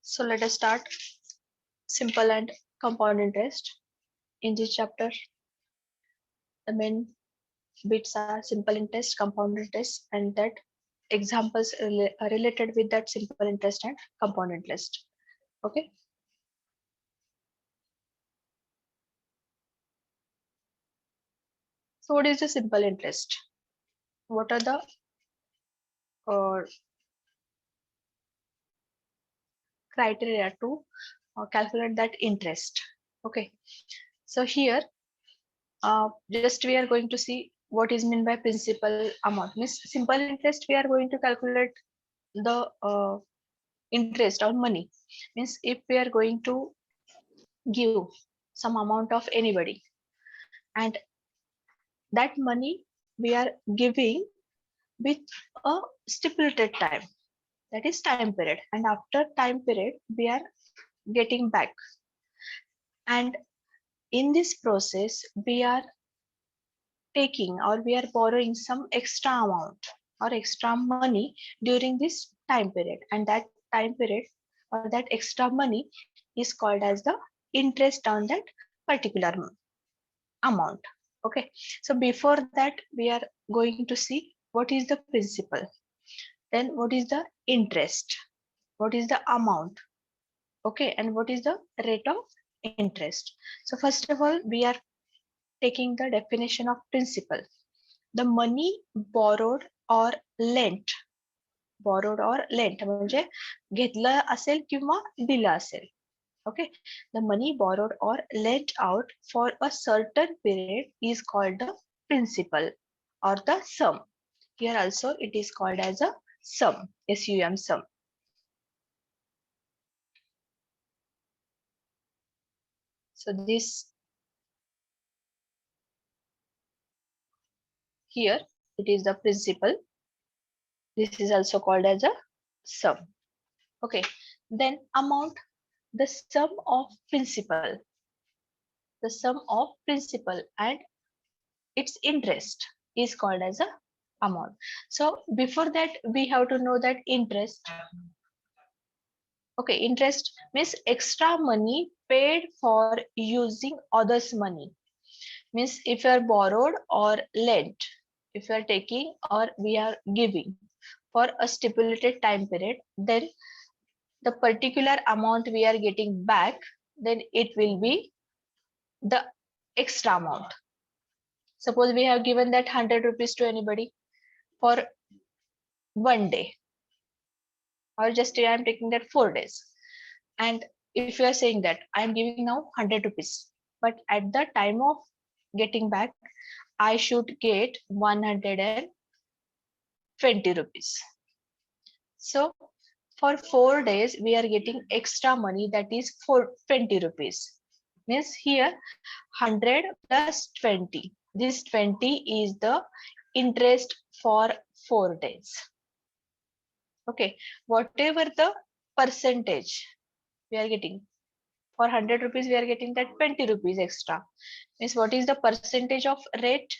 So let us start simple and compound interest. In this chapter, the main bits are simple interest, compound interest, and that examples are related with that simple interest and compound interest. Okay. So what is the simple interest? What are the uh, criteria to calculate that interest? Okay. So here, just we are going to see what is meant by principal amount. Means simple interest, we are going to calculate the interest on money. Means if we are going to give some amount of anybody, and that money we are giving with a stipulated time, that is time period, and after time period we are getting back, and in this process we are taking or we are borrowing some extra amount or extra money during this time period, and that time period or that extra money is called as the interest on that particular amount. Okay, so before that we are going to see what is the principal, then what is the interest, what is the amount, okay, and what is the rate of interest. So first of all we are taking the definition of principal. The money borrowed or lent, borrowed or lent म्हणजे घेतलं असेल किंवा दिलं असेल. Okay, the money borrowed or lent out for a certain period is called the principal or the sum. Here also it is called as a sum, sum, sum. So this here it is the principal. This is also called as a sum. Okay, then amount, the sum of principal, the sum of principal and its interest is called as a amount. So before that we have to know that interest. Okay, interest means extra money paid for using others money. Means if you are borrowed or lent, if you are taking or we are giving for a stipulated time period, then the particular amount we are getting back, then it will be the extra amount. Suppose we have given that 100 rupees to anybody for one day, or just I am taking that 4 days. And if you are saying that I am giving now 100 rupees, but at the time of getting back, I should get 120 rupees. So for 4 days, we are getting extra money, that is for 20 rupees. Means here 100 plus 20. This 20 is the interest for 4 days. Okay, whatever the percentage we are getting, for 100 rupees we are getting that 20 rupees extra. Means what is the percentage of rate?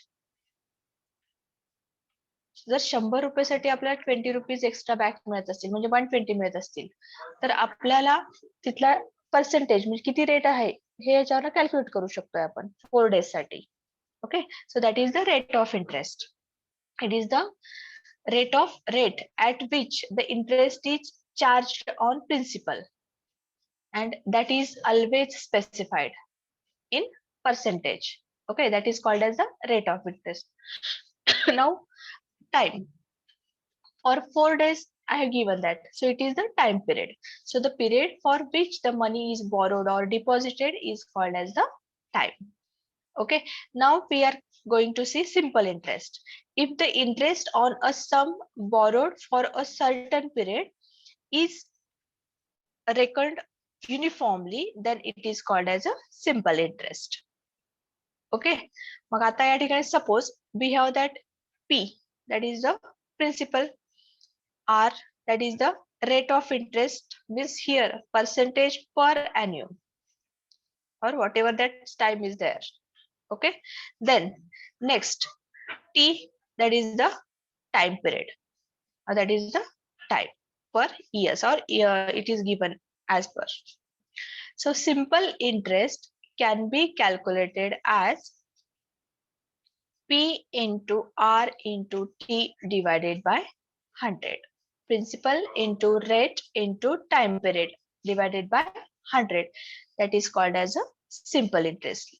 जर 100 रुपयासाठी आपल्याला 20 rupees extra back मिळत असतील, म्हणजे 120 मिळत असतील, तर आपल्याला तिथला पर्सेंटेज म्हणजे किती रेट आहे हे याच्यावर कॅल्क्युलेट करू शकतोय आपण 4 days साठी. Okay, so that is the rate of interest. It is the rate at which the interest is charged on principal, and that is always specified in percentage. Okay, that is called as the rate of interest. Now time, for 4 days I have given that, so it is the time period. So the period for which the money is borrowed or deposited is called as the time. Okay, now we are going to see simple interest. If the interest on a sum borrowed for a certain period is reckoned uniformly, then it is called as a simple interest. Okay, मग आता या ठिकाणी suppose we have that P, that is the principal, R, that is the rate of interest, means here percentage per annum or whatever that time is there. Okay, then next T, that is the time period, or that is the time per years, or it is given as per. So simple interest can be calculated as P into R into T divided by 100. Principal into rate into time period divided by 100. That is called as a simple interest.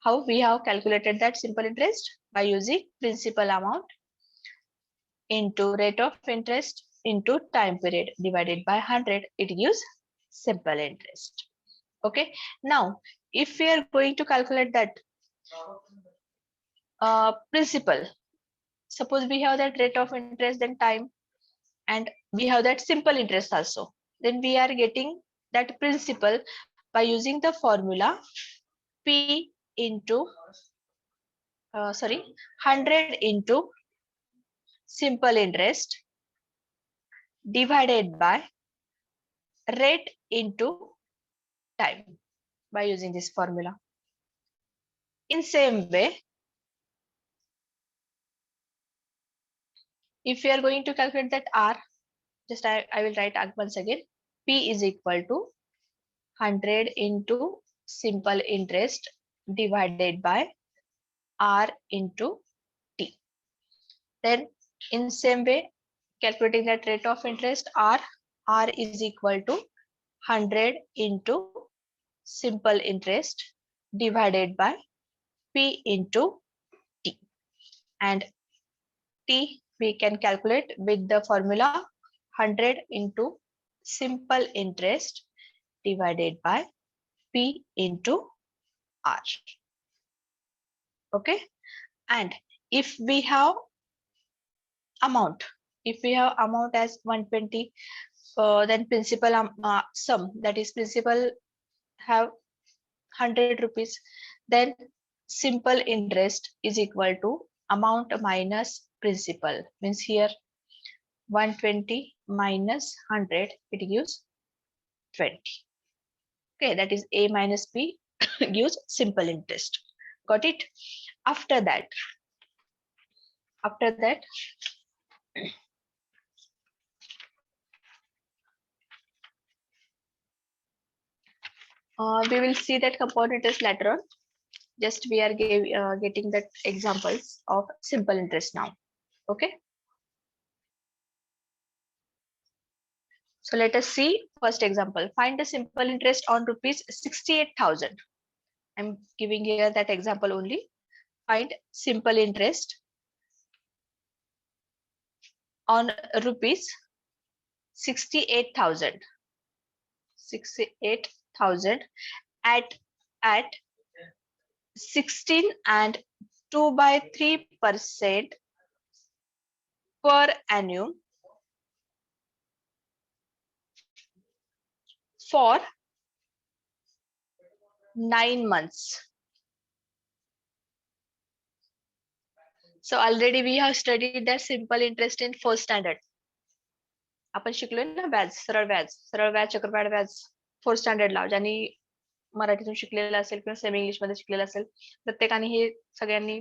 How we have calculated that simple interest? By using principal amount into rate of interest into time period divided by 100. It gives simple interest. Okay. Now, if we are going to calculate that principal, suppose we have that rate of interest then time, and we have that simple interest also, then we are getting that principal by using the formula P into 100 into simple interest divided by rate into time by using this formula. In same way, if we are going to calculate that R, just I will write once again. P is equal to 100 into simple interest divided by R into T. Then in same way, calculating that rate of interest R is equal to 100 into simple interest divided by P into T. And T we can calculate with the formula 100 into simple interest divided by P into R. Okay. And if we have amount, if we have amount as 120, then principal sum, that is principal have 100 rupees, then simple interest is equal to amount minus principal, means here 120 minus 100, it gives 20. Okay, that is A minus B gives simple interest. Got it? After that, we will see that compound interest later on. Just we are getting that examples of simple interest now. Okay. So let us see first example. Find the simple interest on rupees 68,000. I'm giving here that example only. Find simple interest on rupees 68,000. 68,000 at 16 and 2/3% per annum for 9 months. So already we have studied that simple interest in first standard. आपण शिकलोय ना व्याज, सरळ व्याज, चक्रवाढ व्याज fourth स्टँडर्डला, ज्यांनी मराठीतून शिकलेलं असेल किंवा सेमी इंग्लिश मध्ये शिकलेलं असेल, प्रत्येकाने हे सगळ्यांनी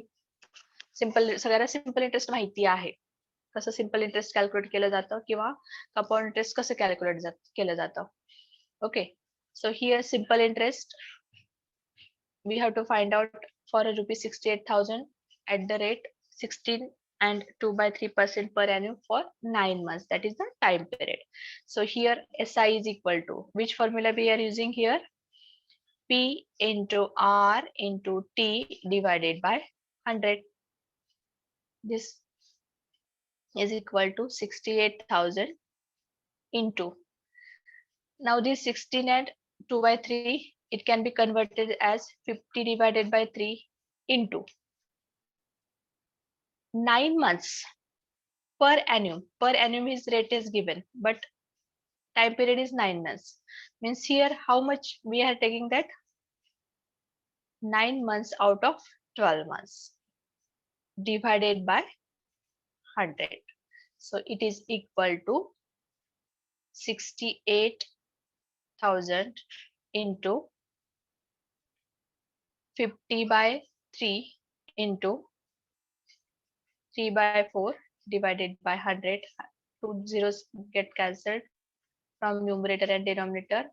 सगळ्यांना सिंपल इंटरेस्ट माहिती आहे. कसं सिंपल इंटरेस्ट कॅल्क्युलेट केलं जातं किंवा कंपाऊंड इंटरेस्ट कसं कॅल्क्युलेट केलं जातं. Okay, so here simple interest we have to find out for a rupees 68,000 at the rate 16 and 2/3% per annum for 9 months. That is the time period. So here SI is equal to which formula we are using here? P into R into T divided by 100. This is equal to 68,000 into. Now this 16 and 2/3, it can be converted as 50 divided by 3 into 9 months per annum. Per annum his rate is given, but time period is 9 months. Means here how much we are taking that? 9 months out of 12 months divided by 100. So it is equal to 68,000 into 50/3 into 3/4 divided by 100. 2 zeros get cancelled from numerator and denominator.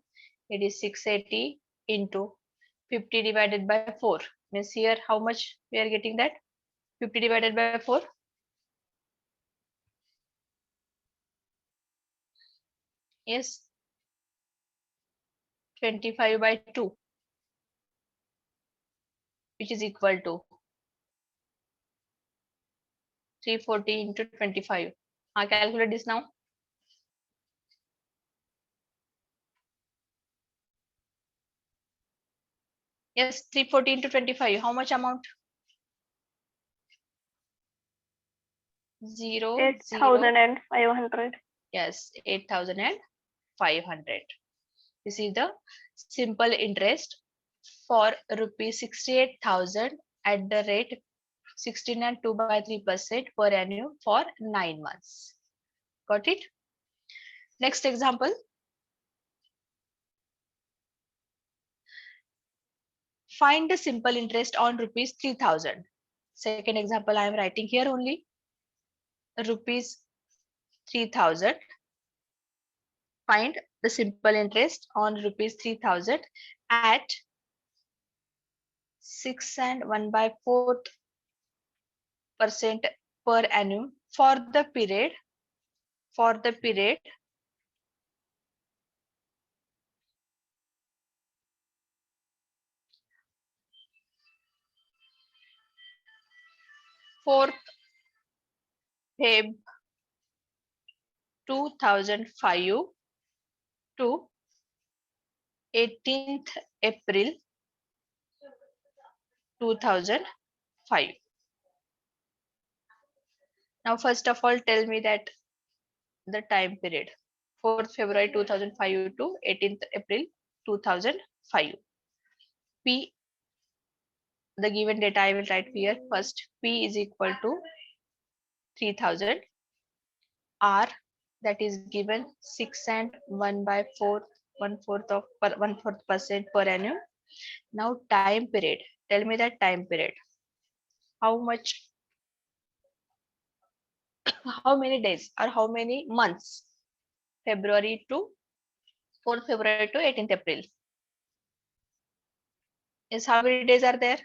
It is 680 into 50 divided by 4. Means here how much we are getting that? 50 divided by 4. Yes. 25 by 2. Which is equal to 340 into 25. Calculate this now. Yes, 340 into 25. How much amount? 0, 8,500. Yes, 8,500. This is the simple interest for rupees 68,000 at the rate 16 and 2 by 3% per annum for 9 months. Got it? Next example. Find the simple interest on rupees 3,000. Second example I am writing here only. Rupees 3,000. Find the simple interest on rupees 3,000 at 6 and 1 by 4% per annum for the period 4th Feb 2005 to 18th April 2005. Now first of all tell me that the time period 4th February 2005 to 18th April 2005. P, the given data I will write here first. P is equal to 3,000. R, that is given 6 and 1 by 4, 1/4% per annum. Now time period. Tell me that time period. How much? How many days or how many months? February to 4th February to 18th April. Yes, how many days are there?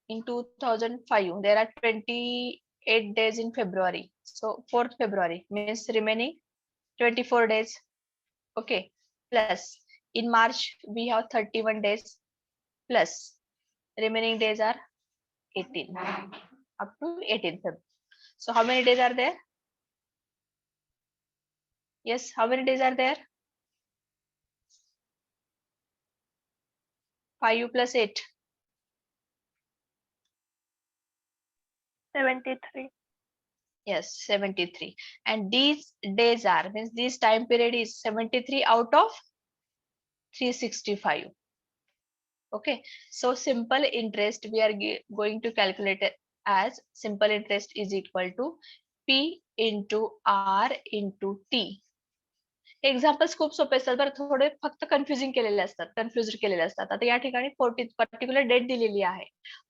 In 2005, there are 28 days in February. So 4th February means remaining 24 days. Okay. Plus in March, we have 31 days. Plus remaining days are 18 up to 18th Feb. So how many days are there? Yes, how many days are there? 5 plus 8. 73. Yes, 73. And these days are, means this time period is 73 out of 365. Okay, so simple interest we are going to calculate it as simple interest is equal to P into R into T. Examples खूप सोपे असतात बरं, थोडे फक्त confusing केलेले असतात, confuse केलेले असतात. आता या ठिकाणी 14 पर्टिक्युलर डेट दिलेली आहे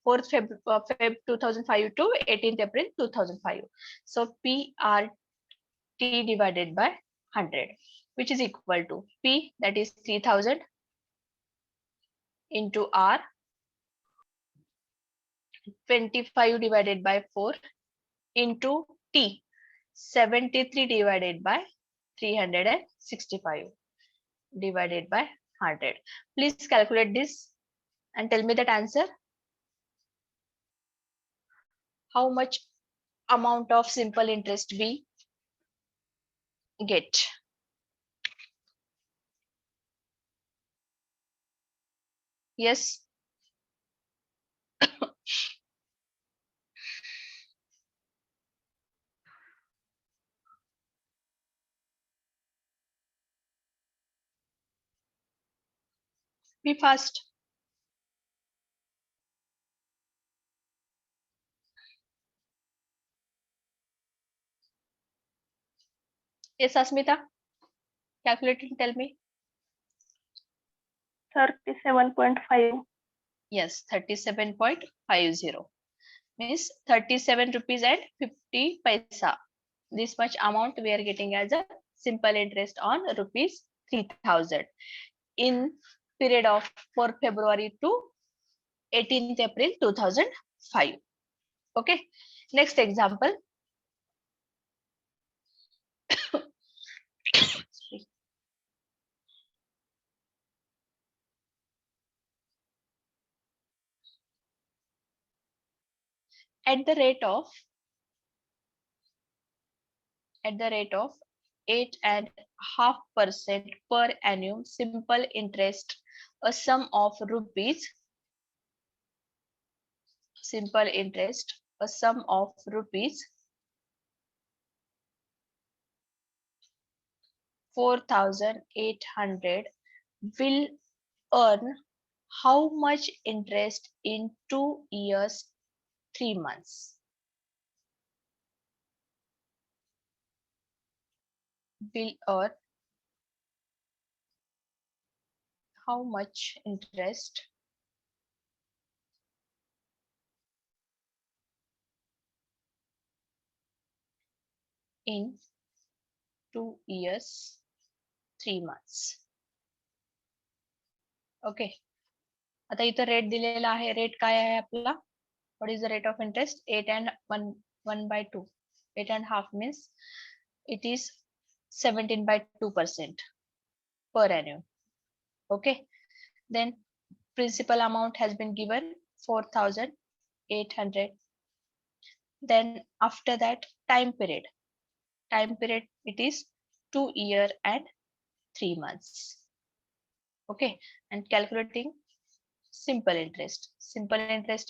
4th Feb 2005 to 18th April 2005. So PRT divided by 100 which is equal to P, that is 3,000 into R 25 divided by 4 into T 73 divided by 365 divided by 100. Please calculate this and tell me that answer. How much amount of simple interest we get? Yes. Be fast. Yes, Asmita. Calculate it, tell me. 37.5. Yes, 37.50. Means 37 rupees and 50 paisa. This much amount we are getting as a simple interest on rupees 3000 in period of 4 February to 18th April 2005. Okay, next example. At the rate of 8.5% per annum simple interest, a sum of rupees 4,800 will earn how much interest in 2 years 3 months? Will earn how much interest in 2 years 3 months? Okay, आता इथं rate दिलेला आहे. Rate काय आहे आपला? What is the rate of interest? 8 and 1/2. 8.5 means it is 17/2% per annum. Okay, then principal amount has been given 4,800. Then after that, time period it is 2 year and 3 months. Okay, and calculating simple interest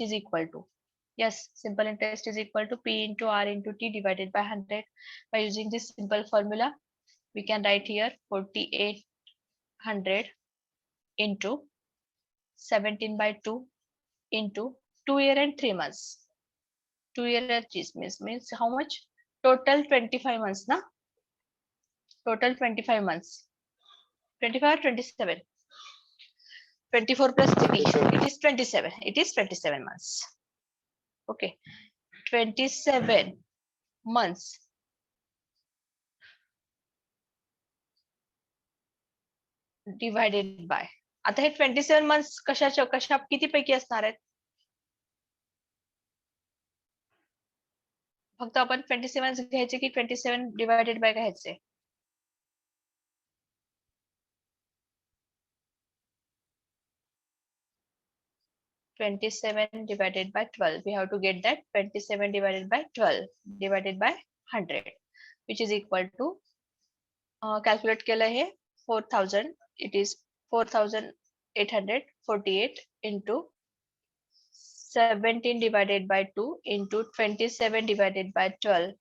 is equal to, yes, simple interest is equal to P into R into T divided by 100. By using this simple formula, we can write here 4,800 into 17/2 into 2 year and 3 months. 2 year and 3 means how much? Total 25 months, na? Total 25 months. 25 or 27? 24 plus 3, it is 27. It is 27 months. Okay, 27 months divided by, आता हे 27 months कशा किती पैकी असणार आहेत? फक्त आपण 27 घ्यायचे की 27 डिवायडेड बाय घ्यायचे? (27 divided by 12). We have to get that 27 divided by 12 divided by 100, which is equal to, calculate केलं हे 4,000. It is 4,848 into 17 divided by 2 into 27 divided by 12,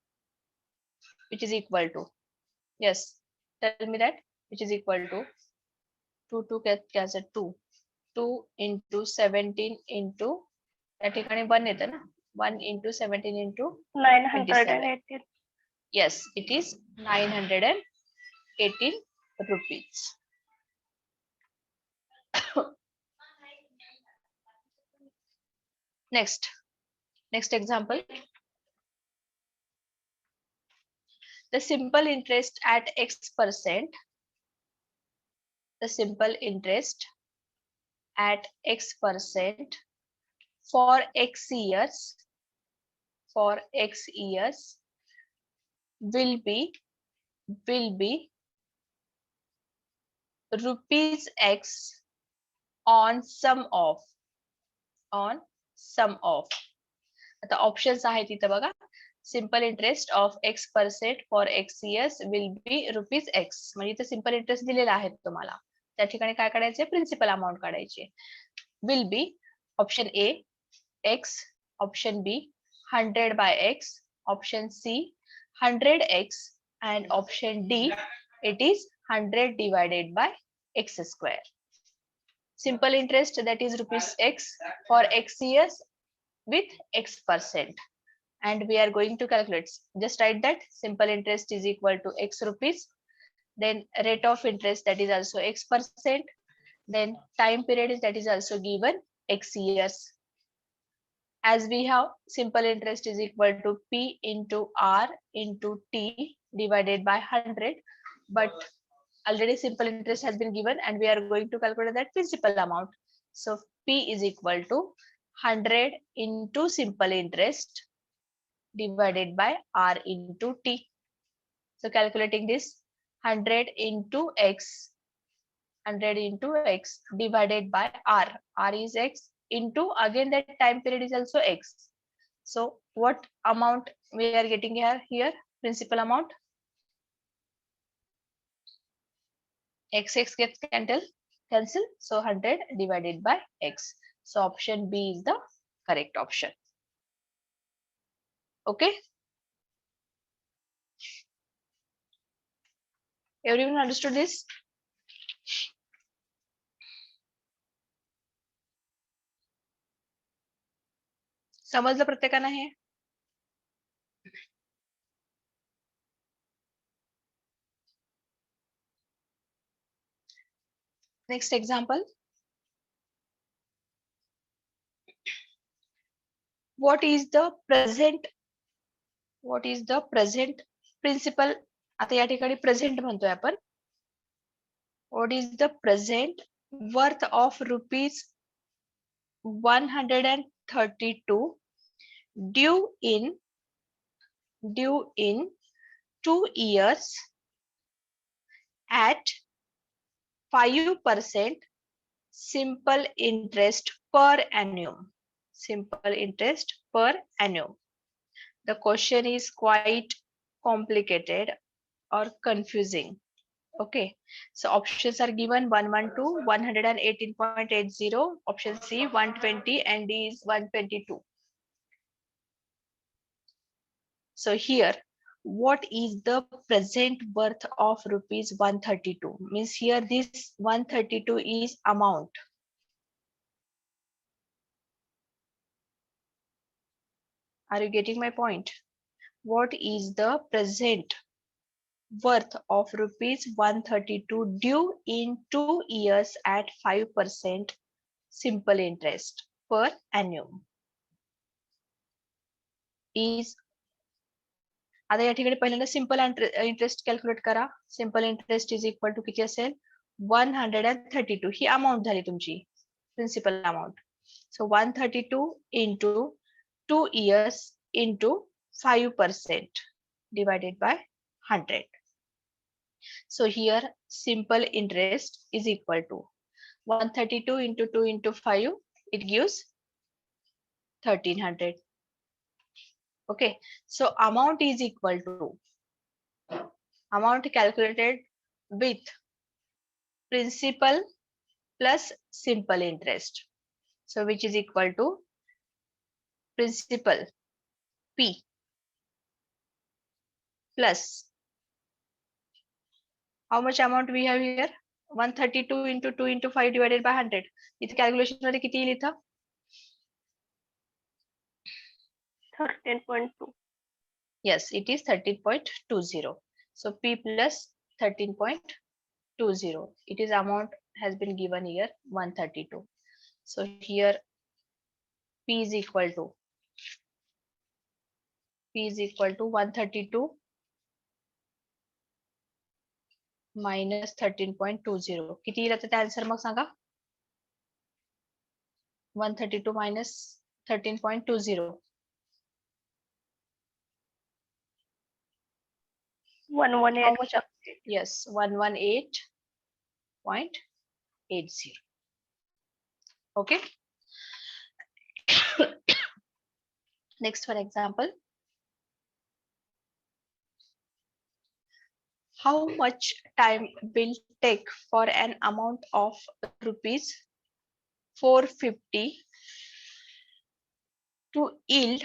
which is equal to, yes, tell me that, which is equal to 2 into 17 into, त्या ठिकाणी 1 येतं ना, 1 into 17 into 918. yes, it is 918 rupees. Next example. The simple interest at X%, the simple interest at X% for X years will be rupees X on sum of. आता options आहेत इथं बघा. Simple interest of X% for X years will be rupees X. म्हणजे इथं simple interest दिलेला आहे तुम्हाला. त्या ठिकाणी काय काढायचे? प्रिन्सिपल अमाउंट काढायचे. Will be option A X, option B 100 by X, option C 100X, and option D, it is 100 divided by X square. Simple interest, that is rupees X for X years with X%, and we are going to calculate. Just write that simple interest is equal to X rupees, then rate of interest, that is also X%, then time period, that is also given X years. As we have simple interest is equal to P into R into T divided by 100, but already simple interest has been given and we are going to calculate that principal amount. So P is equal to 100 into simple interest divided by R into T. So calculating this, 100 into X, 100 into X divided by R. R is X into, again that time period is also X. So what amount we are getting here? Principal amount. X gets cancel. So 100 divided by X. So option B is the correct option. Okay. Everyone understood this? समजलं प्रत्येकानं हे? Next example. What is the present principal? आता या ठिकाणी present म्हणतोय आपण. What is the present worth of rupees 132 due in 2 years at 5% simple interest per annum. Simple interest per annum. The question is quite complicated or confusing. Okay, so options are given 112, 118.80, option C 120, and D is 122. So here, what is the present worth of rupees 132? Means here this 132 is amount. Are you getting my point? What is the present worth of rupees 132 due in 2 years at 5% simple interest per annum? Is आता या ठिकाणी पहिल्यांदा simple interest calculate करा. Simple interest is equal to किती असेल 132. ही amount झाली तुमची principal amount. So 132 into 2 years into 5% divided by 100. So here simple interest is equal to 132 into 2 into 5, it gives 1300. Okay, so amount is equal to amount calculated with principal plus simple interest. So which is equal to principal P plus how much amount we have here? 132 into 2 into 5 divided by 100. इथे calculation मध्ये किती येईल इथं? 13.2. Yes, it is 13.20. So P plus 13.20. It is amount has been given here 132. So here P is equal to 132 minus 13.20. किती येईल आता answer mug Sanga? 132 minus 13.20. 118. How much? Yes, 118.80. Okay. Next, for example, how much time will take for an amount of rupees 450 to yield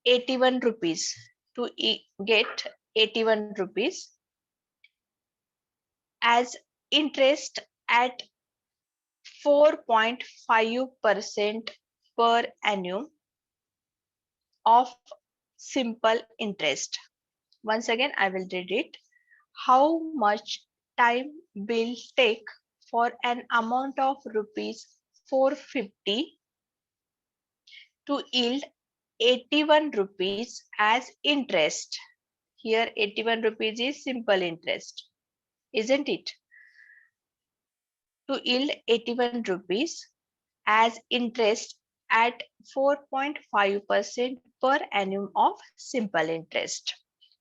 81 rupees to get 81 rupees as interest at 4.5% per annum of simple interest? Once again, I will read it. How much time will take for an amount of rupees 450 to yield 81 rupees as interest? Here 81 rupees is simple interest. isn't it? To yield 81 rupees as interest at 4.5% per annum of simple interest.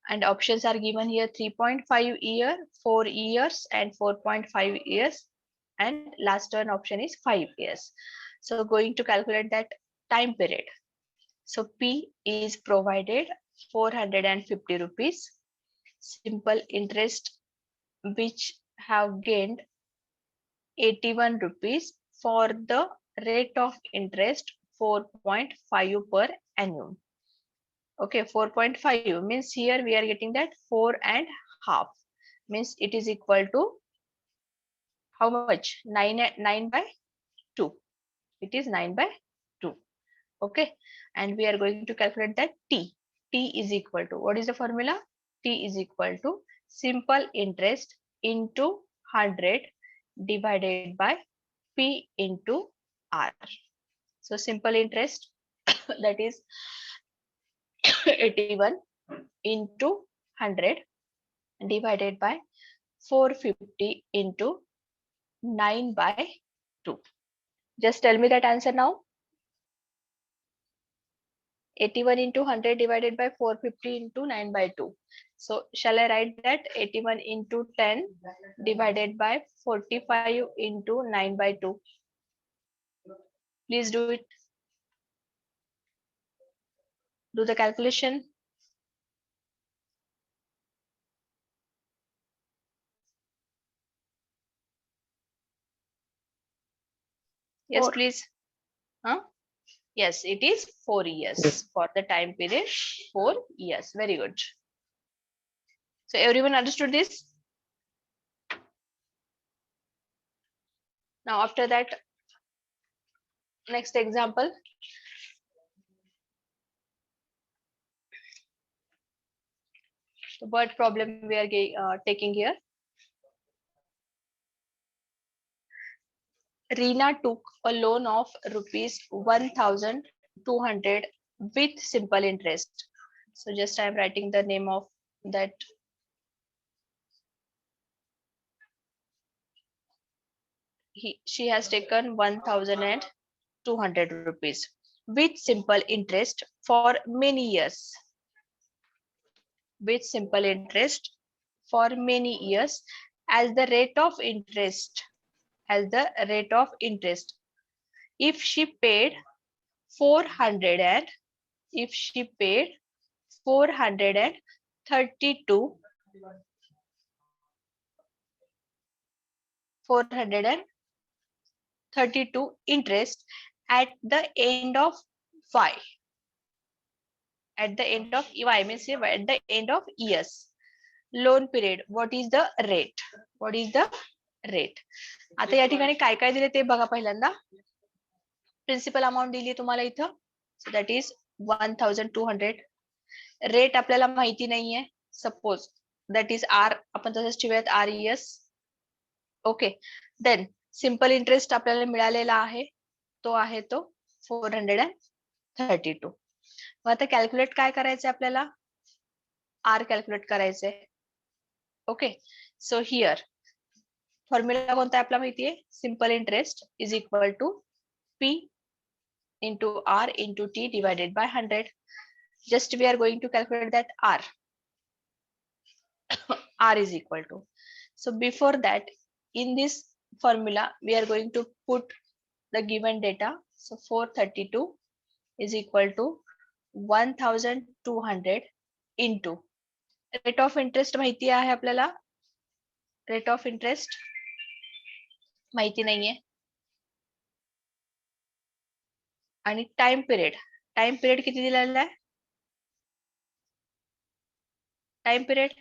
And options are given here: 3.5 year, 4 years, and 4.5 years. And last one option is 5 years. So going to calculate that time period. So P is provided 450 rupees. Simple interest which have gained 81 rupees for the rate of interest 4.5 per annum. Okay, 4.5 means here we are getting that 4.5 means it is equal to how much? 9 by 2. It is 9 by 2. Okay, and we are going to calculate that T. T is equal to, what is the formula? T is equal to simple interest into 100 divided by P into R. So simple interest that is 81 into 100 divided by 450 into 9 by 2. Just tell me that answer now. 81 into 100 divided by 450 into 9 by 2. So shall I write that 81 into 10 divided by 45 into 9 by 2. Please do it. Do the calculation. Yes, 4. please. Huh? Yes, it is 4 years for the time period. 4 years. Very good. So everyone understood this? Now after that, next example. The word problem we are taking here. Reena took a loan of rupees 1,200 with simple interest. So just I am writing the name of that. She has taken 1,200 rupees with simple interest for many years. With simple interest for many years as the rate of interest. If she paid 400 and if she paid 432 interest at the end of y. At the end of y means at the end of years. Loan period. What is the rate? What is the rate? आता या ठिकाणी काय काय दिले ते बघा पहिल्यांदा. Principal amount दिली तुम्हाला इथं. So that is 1,200. रेट आपल्याला माहिती नाहीये. Suppose that is R. आपण तसंच ठेवूयात RES. Okay. Then simple interest आपल्याला मिळालेला आहे. तो आहे तो 432. मग आता कॅल्क्युलेट काय करायचंय आपल्याला? आर कॅल्क्युलेट करायचंय. ओके. सो हिअर फॉर्म्युला कोणता आहे आपला माहितीये? Simple interest is equal to P into R into T divided by 100. Just we are going to calculate that R. R is equal to. So before that, in this formula, we are going to put the given data. So 432 is equal to 1,200 into rate of interest माहिती आहे आपल्याला. Rate of interest माहिती नाहीये. आणि time period किती दिलेला आहे? Time period.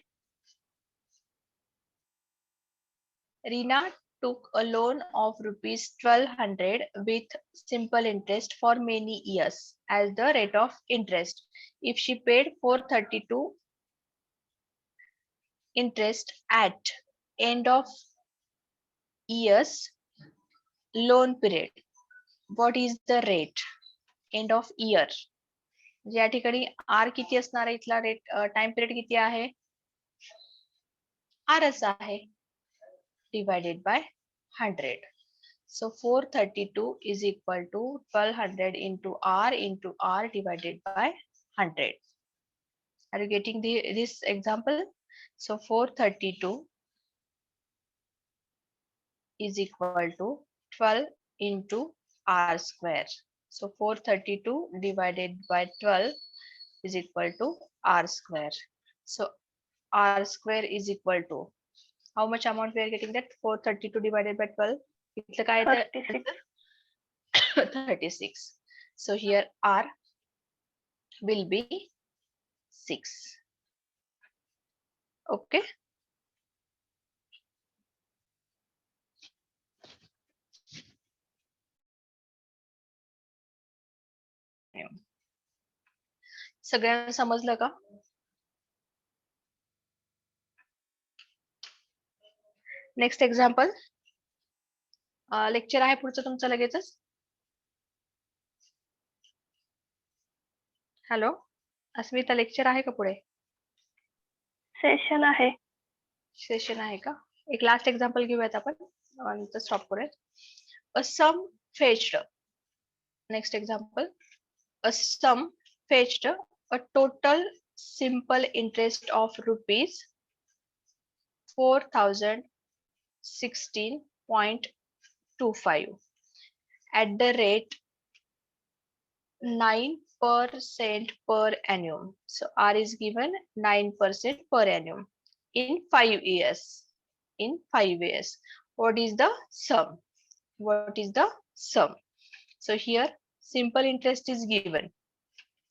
Reena took a loan of rupees 1,200 with simple interest for many years as the rate of interest. If she paid 432 interest at end of years loan period, what is the rate? End of year. या ठिकाणी R किती असणार आहे? इथला rate time period किती आहे? R असा आहे. divided by 100. So 432 is equal to 1200 into R divided by 100. Are you getting this example? So 432 is equal to 12 into R square. So 432 divided by 12 is equal to R square. So R square is equal to how much amount we are getting, that 432 divided by 12. इथलं काय येतं 36. answer? 36. So here R will be 6. Okay. सगळ्यांना समजलं का? Next example. Lecture आहे पुढचं तुमचं लगेचच. हॅलो अस्मिता, लेक्चर आहे का पुढे? सेशन आहे. सेशन आहे का? एक लास्ट एक्झाम्पल घेऊयात आपण आणि स्टॉप करूयात. A sum fetched. Next example. A sum fetched a total simple interest of rupees 4016.25 at the rate 9% per annum. So R is given 9% per annum in 5 years. In 5 years. What is the sum? What is the sum? So here simple interest is given.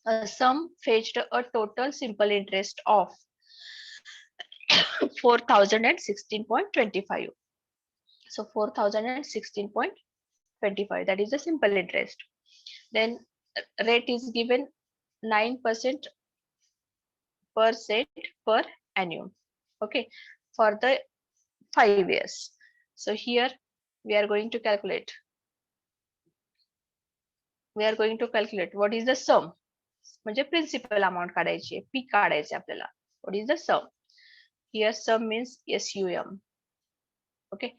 A sum fetched a total simple interest of 4016.25. So 4016.25, that is the simple interest. Then rate is given 9% per annum. Okay, for the 5 years. So here we are going to calculate. What is the sum. म्हणजे principal amount काढायची, P काढायचे आपल्याला. What is the sum? Here sum means SUM. Okay.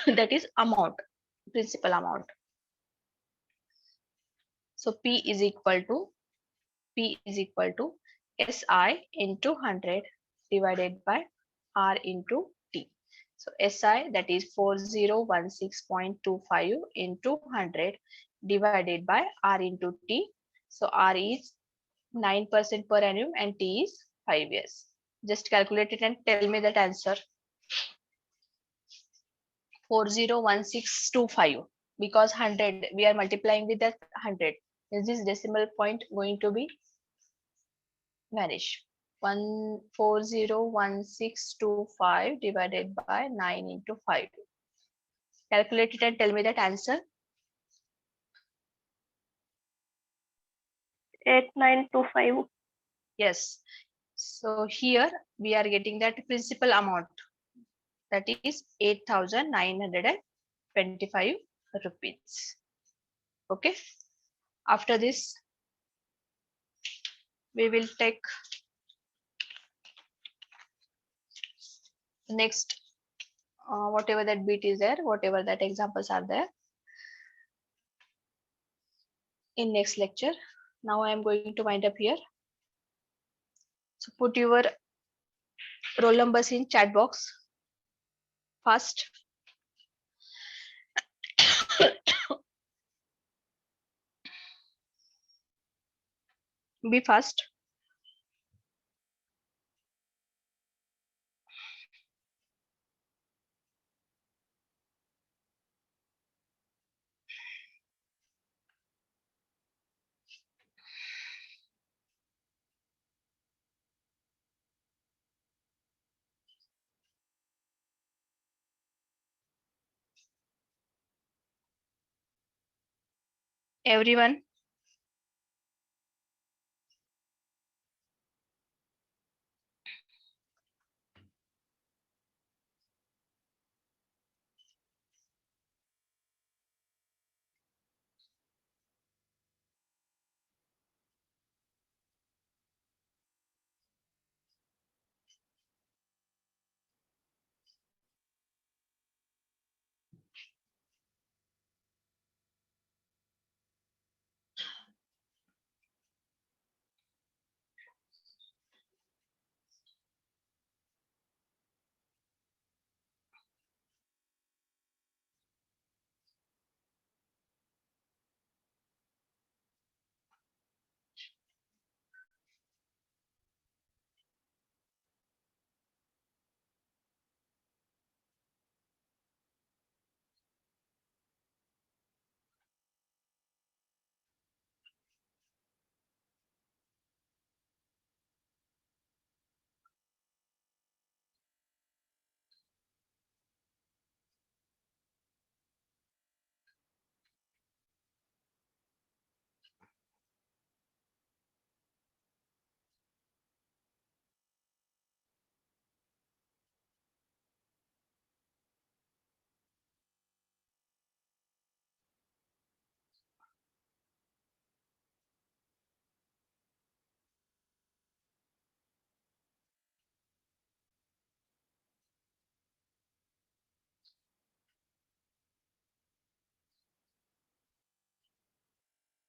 That is amount, principal amount. So P is equal to SI into 100 divided by R into T. So SI, that is 4016.25 into 100 divided by R into T. So R is 9% per annum and T is 5 years. Just calculate it and tell me that answer. 401625, because 100 we are multiplying with that 100. Is this decimal point going to be vanish? 401625 divided by 9 into 5. Calculate it and tell me that answer. 8925. Yes. So here we are getting that principal amount, that is 8925 rupees. Okay. After this we will take next whatever that bit is there, whatever that examples are there in next lecture. Now I am going to wind up here. So put your roll numbers in chat box fast. Be fast. Everyone.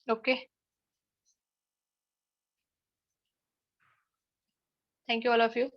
Okay. Thank you all of you.